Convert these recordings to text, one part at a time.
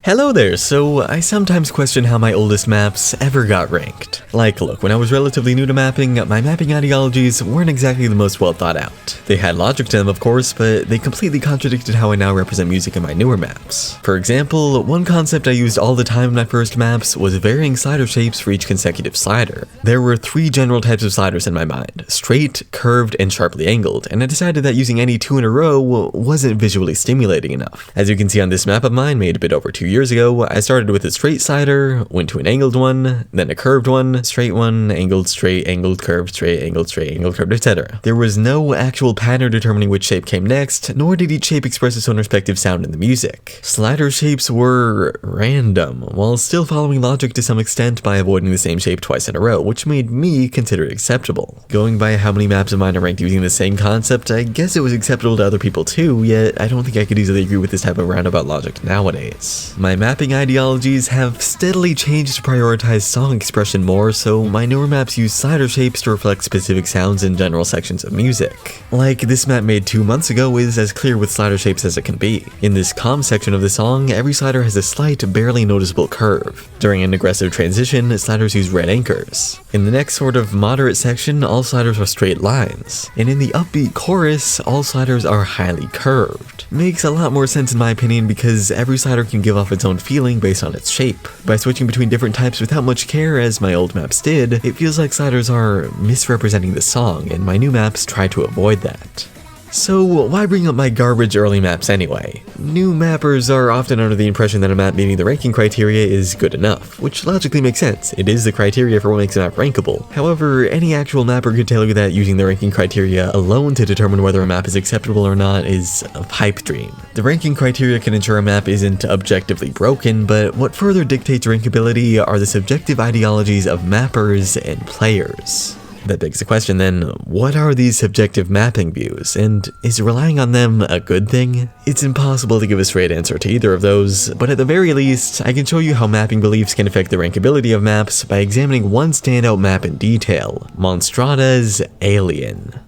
Hello there, so I sometimes question how my oldest maps ever got ranked. Like, look, when I was relatively new to mapping, my mapping ideologies weren't exactly the most well thought out. They had logic to them, of course, but they completely contradicted how I now represent music in my newer maps. For example, one concept I used all the time in my first maps was varying slider shapes for each consecutive slider. There were three general types of sliders in my mind: straight, curved, and sharply angled, and I decided that using any two in a row wasn't visually stimulating enough. As you can see on this map of mine made a bit over 2 years ago, I started with a straight slider, went to an angled one, then a curved one, straight one, angled, straight, angled, curved, straight, angled, curved, etc. There was no actual pattern determining which shape came next, nor did each shape express its own respective sound in the music. Slider shapes were random, while still following logic to some extent by avoiding the same shape twice in a row, which made me consider it acceptable. Going by how many maps of mine are ranked using the same concept, I guess it was acceptable to other people too, yet I don't think I could easily agree with this type of roundabout logic nowadays. My mapping ideologies have steadily changed to prioritize song expression more, so my newer maps use slider shapes to reflect specific sounds in general sections of music. Like this map made 2 months ago is as clear with slider shapes as it can be. In this calm section of the song, every slider has a slight, barely noticeable curve. During an aggressive transition, sliders use red anchors. In the next sort of moderate section, all sliders are straight lines. And in the upbeat chorus, all sliders are highly curved. Makes a lot more sense in my opinion because every slider can give off its own feeling based on its shape. By switching between different types without much care, as my old maps did, it feels like sliders are misrepresenting the song, and my new maps try to avoid that. So why bring up my garbage early maps anyway? New mappers are often under the impression that a map meeting the ranking criteria is good enough, which logically makes sense. It is the criteria for what makes a map rankable. However, any actual mapper could tell you that using the ranking criteria alone to determine whether a map is acceptable or not is a pipe dream. The ranking criteria can ensure a map isn't objectively broken, but what further dictates rankability are the subjective ideologies of mappers and players. That begs the question then, what are these subjective mapping views, and is relying on them a good thing? It's impossible to give a straight answer to either of those, but at the very least, I can show you how mapping beliefs can affect the rankability of maps by examining one standout map in detail: Monstrada's Alien.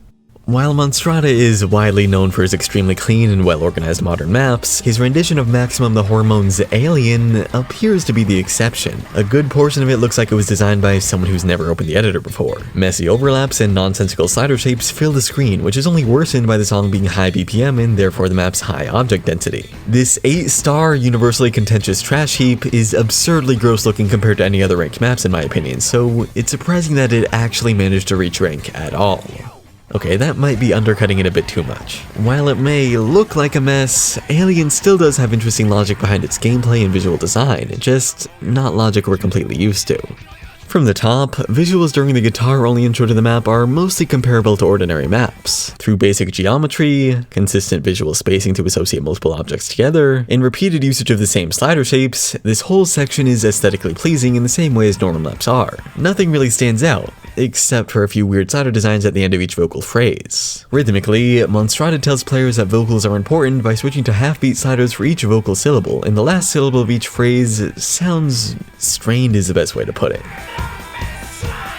While Monstrada is widely known for his extremely clean and well-organized modern maps, his rendition of Maximum the Hormone's Alien appears to be the exception. A good portion of it looks like it was designed by someone who's never opened the editor before. Messy overlaps and nonsensical slider shapes fill the screen, which is only worsened by the song being high BPM and therefore the map's high object density. This 8-star universally contentious trash heap is absurdly gross looking compared to any other ranked maps in my opinion, so it's surprising that it actually managed to reach rank at all. Okay, that might be undercutting it a bit too much. While it may look like a mess, Alien still does have interesting logic behind its gameplay and visual design, just not logic we're completely used to. From the top, visuals during the guitar-only intro to the map are mostly comparable to ordinary maps. Through basic geometry, consistent visual spacing to associate multiple objects together, and repeated usage of the same slider shapes, this whole section is aesthetically pleasing in the same way as normal maps are. Nothing really stands out, except for a few weird slider designs at the end of each vocal phrase. Rhythmically, Monstrada tells players that vocals are important by switching to half-beat sliders for each vocal syllable, and the last syllable of each phrase sounds strained is the best way to put it.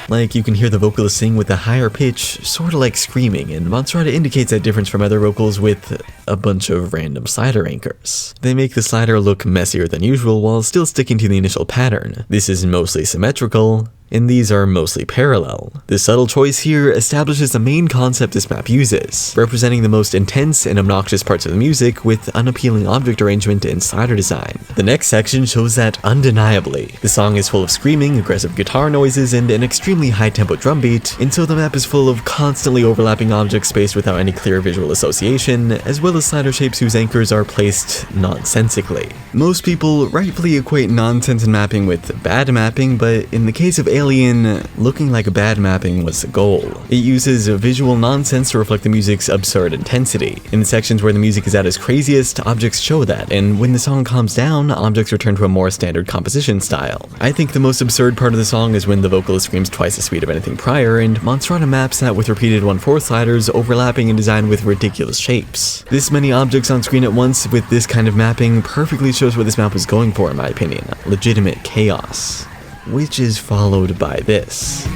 Like you can hear the vocalist sing with a higher pitch, sorta like screaming, and Monstrada indicates that difference from other vocals with a bunch of random slider anchors. They make the slider look messier than usual while still sticking to the initial pattern. This is mostly symmetrical, and these are mostly parallel. The subtle choice here establishes the main concept this map uses, representing the most intense and obnoxious parts of the music with unappealing object arrangement and slider design. The next section shows that undeniably. The song is full of screaming, aggressive guitar noises, and an extremely high-tempo drum beat, and so the map is full of constantly overlapping objects spaced without any clear visual association, as well as slider shapes whose anchors are placed nonsensically. Most people rightfully equate nonsense in mapping with bad mapping, but in the case of Alien, looking like bad mapping was the goal. It uses visual nonsense to reflect the music's absurd intensity. In the sections where the music is at its craziest, objects show that, and when the song calms down, objects return to a more standard composition style. I think the most absurd part of the song is when the vocalist screams twice the speed of anything prior, and Monstrada maps that with repeated 1/4 sliders overlapping and designed with ridiculous shapes. This many objects on screen at once with this kind of mapping perfectly shows what this map was going for in my opinion: legitimate chaos. Which is followed by this.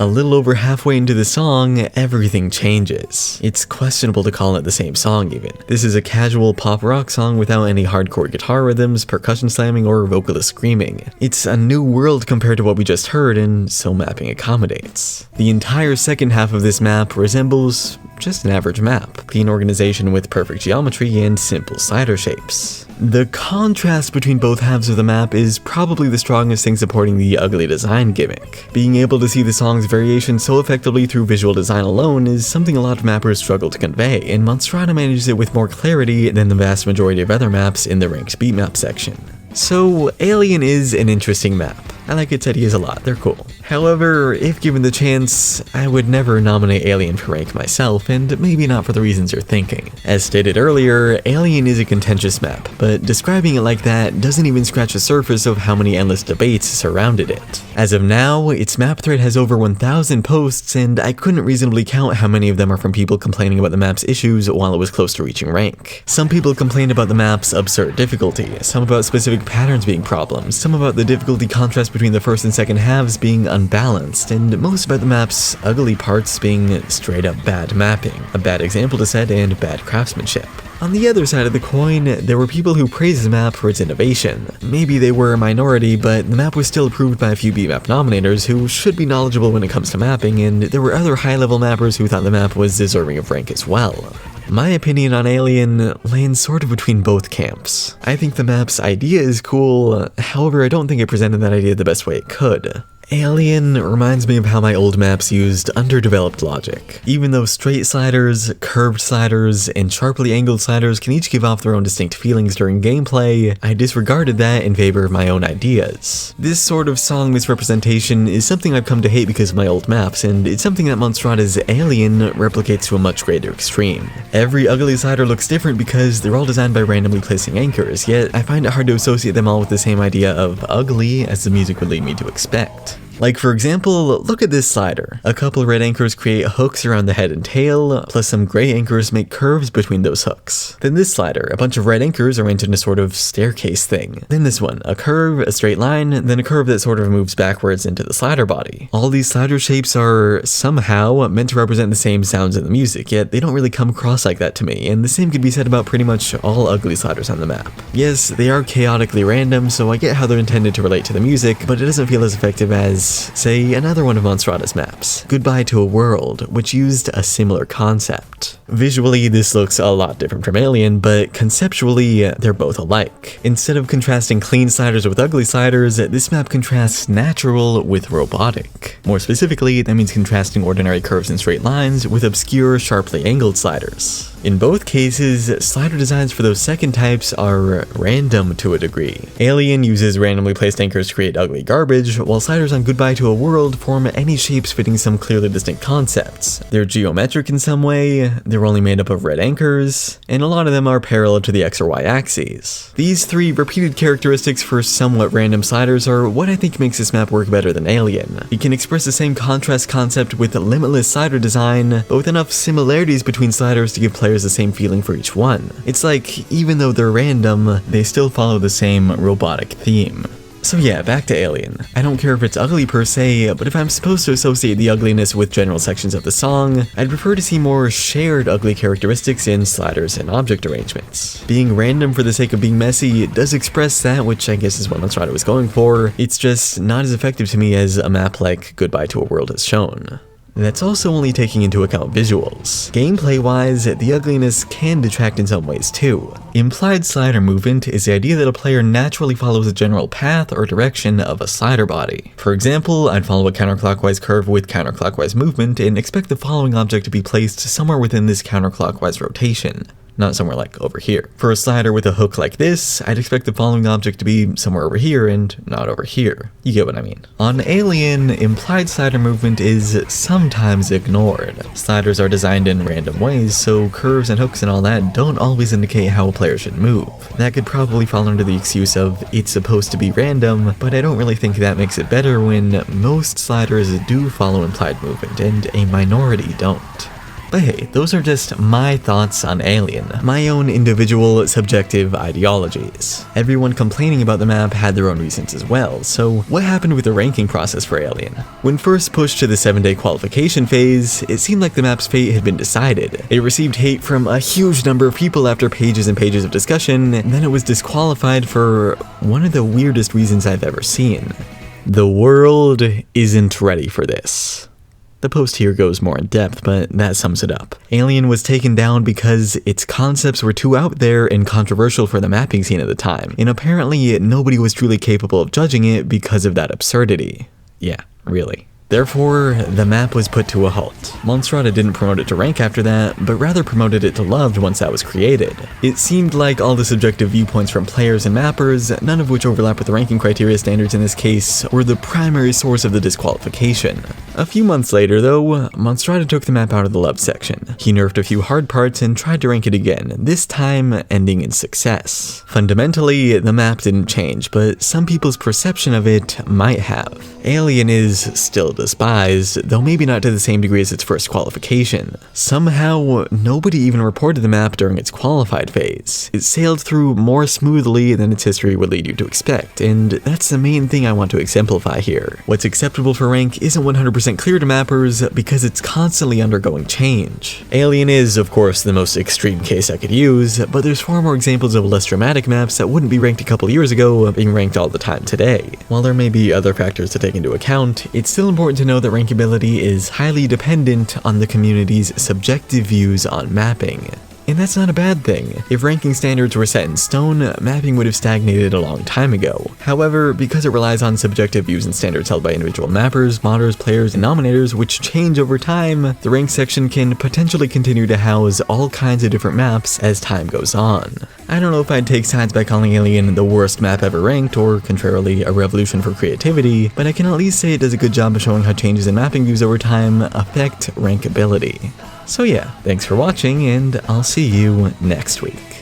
A little over halfway into the song, everything changes. It's questionable to call it the same song even. This is a casual pop rock song without any hardcore guitar rhythms, percussion slamming, or vocalist screaming. It's a new world compared to what we just heard, and so mapping accommodates. The entire second half of this map resembles just an average map. Clean organization with perfect geometry and simple slider shapes. The contrast between both halves of the map is probably the strongest thing supporting the ugly design gimmick. Being able to see the song's variation so effectively through visual design alone is something a lot of mappers struggle to convey, and Monstrata manages it with more clarity than the vast majority of other maps in the ranked beat map section. So, Alien is an interesting map. I like its ideas a lot, they're cool. However, if given the chance, I would never nominate Alien for rank myself, and maybe not for the reasons you're thinking. As stated earlier, Alien is a contentious map, but describing it like that doesn't even scratch the surface of how many endless debates surrounded it. As of now, its map thread has over 1,000 posts, and I couldn't reasonably count how many of them are from people complaining about the map's issues while it was close to reaching rank. Some people complained about the map's absurd difficulty, some about specific patterns being problems, some about the difficulty contrast between the first and second halves being unbalanced, and most about the map's ugly parts being straight up bad mapping, a bad example to set, and bad craftsmanship. On the other side of the coin, there were people who praised the map for its innovation. Maybe they were a minority, but the map was still approved by a few BMAP nominators who should be knowledgeable when it comes to mapping, and there were other high-level mappers who thought the map was deserving of rank as well. My opinion on Alien lands sort of between both camps. I think the map's idea is cool, however I don't think it presented that idea the best way it could. Alien reminds me of how my old maps used underdeveloped logic. Even though straight sliders, curved sliders, and sharply angled sliders can each give off their own distinct feelings during gameplay, I disregarded that in favor of my own ideas. This sort of song misrepresentation is something I've come to hate because of my old maps, and it's something that Monstrata's Alien replicates to a much greater extreme. Every ugly slider looks different because they're all designed by randomly placing anchors, yet I find it hard to associate them all with the same idea of ugly as the music would lead me to expect. Like for example, look at this slider. A couple of red anchors create hooks around the head and tail, plus some gray anchors make curves between those hooks. Then this slider, a bunch of red anchors arranged in a sort of staircase thing. Then this one, a curve, a straight line, then a curve that sort of moves backwards into the slider body. All these slider shapes are somehow meant to represent the same sounds in the music, yet they don't really come across like that to me, and the same could be said about pretty much all ugly sliders on the map. Yes, they are chaotically random, so I get how they're intended to relate to the music, but it doesn't feel as effective as, say, another one of Monstrata's maps, Goodbye to a World, which used a similar concept. Visually, this looks a lot different from Alien, but conceptually, they're both alike. Instead of contrasting clean sliders with ugly sliders, this map contrasts natural with robotic. More specifically, that means contrasting ordinary curves and straight lines with obscure, sharply angled sliders. In both cases, slider designs for those second types are random to a degree. Alien uses randomly placed anchors to create ugly garbage, while sliders on Goodbye to a World form any shapes fitting some clearly distinct concepts. They're geometric in some way, they're only made up of red anchors, and a lot of them are parallel to the X or Y axes. These three repeated characteristics for somewhat random sliders are what I think makes this map work better than Alien. You can express the same contrast concept with limitless slider design, but with enough similarities between sliders to give players the same feeling for each one. It's like, even though they're random, they still follow the same robotic theme. So yeah, back to Alien. I don't care if it's ugly per se, but if I'm supposed to associate the ugliness with general sections of the song, I'd prefer to see more shared ugly characteristics in sliders and object arrangements. Being random for the sake of being messy does express that, which I guess is what Monstrata was going for. It's just not as effective to me as a map like Goodbye to a World has shown. That's also only taking into account visuals. Gameplay-wise, the ugliness can detract in some ways too. Implied slider movement is the idea that a player naturally follows a general path or direction of a slider body. For example, I'd follow a counterclockwise curve with counterclockwise movement and expect the following object to be placed somewhere within this counterclockwise rotation. Not somewhere like over here. For a slider with a hook like this, I'd expect the following object to be somewhere over here and not over here. You get what I mean. On Alien, implied slider movement is sometimes ignored. Sliders are designed in random ways, so curves and hooks and all that don't always indicate how a player should move. That could probably fall under the excuse of it's supposed to be random, but I don't really think that makes it better when most sliders do follow implied movement and a minority don't. But hey, those are just my thoughts on Alien, my own individual subjective ideologies. Everyone complaining about the map had their own reasons as well, so what happened with the ranking process for Alien? When first pushed to the 7-day qualification phase, it seemed like the map's fate had been decided. It received hate from a huge number of people after pages and pages of discussion, and then it was disqualified for one of the weirdest reasons I've ever seen. The world isn't ready for this. The post here goes more in depth, but that sums it up. Alien was taken down because its concepts were too out there and controversial for the mapping scene at the time, and apparently nobody was truly capable of judging it because of that absurdity. Yeah, really. Therefore, the map was put to a halt. Monstrata didn't promote it to rank after that, but rather promoted it to loved once that was created. It seemed like all the subjective viewpoints from players and mappers, none of which overlap with the ranking criteria standards in this case, were the primary source of the disqualification. A few months later though, Monstrata took the map out of the loved section. He nerfed a few hard parts and tried to rank it again, this time ending in success. Fundamentally, the map didn't change, but some people's perception of it might have. Alien is still despised, though maybe not to the same degree as its first qualification. Somehow, nobody even reported the map during its qualified phase. It sailed through more smoothly than its history would lead you to expect, and that's the main thing I want to exemplify here. What's acceptable for rank isn't 100% clear to mappers because it's constantly undergoing change. Alien is, of course, the most extreme case I could use, but there's far more examples of less dramatic maps that wouldn't be ranked a couple years ago being ranked all the time today. While there may be other factors to take into account, it's still important to know that rankability is highly dependent on the community's subjective views on mapping. And that's not a bad thing. If ranking standards were set in stone, mapping would have stagnated a long time ago. However, because it relies on subjective views and standards held by individual mappers, modders, players, and nominators, which change over time, the rank section can potentially continue to house all kinds of different maps as time goes on. I don't know if I'd take sides by calling Alien the worst map ever ranked, or contrarily, a revolution for creativity, but I can at least say it does a good job of showing how changes in mapping views over time affect rankability. So yeah, thanks for watching, and I'll see you next week.